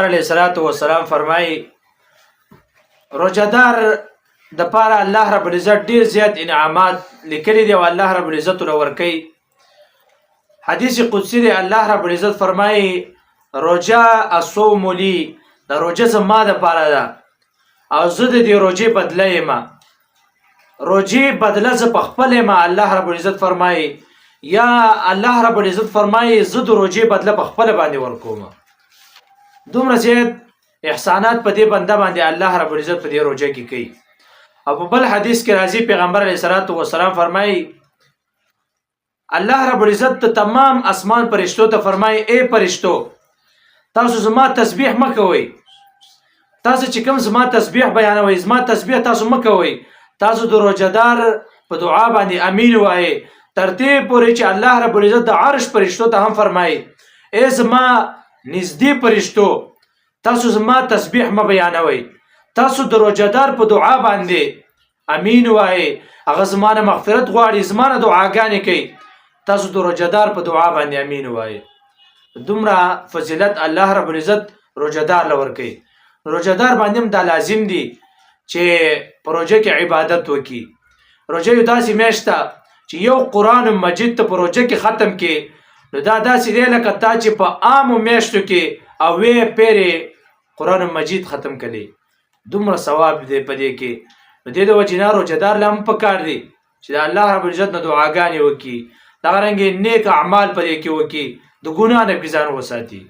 علیه الصلاۃ والسلام فرمایي روزدار د پاره الله رب العزت ډیر زیات انعامات لیکلي دي او الله رب العزت ورکوي. حدیث قدسی دی الله رب العزت فرمایي روزه الصوم لی، د روزه زما د پاره ده او زه د دې روزې بدله یم. روزې بدله زه په خپل یم. الله رب العزت فرمایي یا الله رب العزت فرمایي زه د روزې بدله په خپل باندې ورکوم. دومره زیات احسانات په دې بنده باندې الله رب العزت په دې روزه کې کوي. او په بل حدیث کې راځي پیغمبر علیه الصلاۃ والسلام فرمایي الله رب العزت تمام اسمان فرشتو ته فرمایي اے فرشتو تاسو زما تسبیح مکوئ. تاسو چې کوم زما تسبیح بیانوي زما تسبیح تاسو مکوئ. تاسو د روزدار په دعا باندې امین وایي تر دې پورې چې الله رب العزت د عرش فرشتو ته هم فرمایي اے زما نږدې فرشتو تاسو زما تسبیح م بیانوي. تاسو د روزدار په دعا باندې امین وایي هغه زمانه مغفرت غواړي زمانه دعاګانې کوي. تاسو د روزدار په دعا باندې امین وایي. دومره فضیلت الله رب العزت روزدار لور کوي. روزدار باندې هم دا لازم دي چې په روزه کې عبادت وکړي. روزه یو داسې میاشت ده چې یو قرآن مجید ته په روزه کې ختم کې نو دا داسې دی لکه تا چې په عامو میاشتو کې او وې پیرې قرآن مجید ختم کړي. دومره ثواب دی په دې کې. نو دې د وجې نه روزدار له هم پکار دی چې د الله رب العزت نه دعاګانې وکړي. دغه رنګې نیک اعمال په دې کې وکړي د ګناه نه ځان وساتي.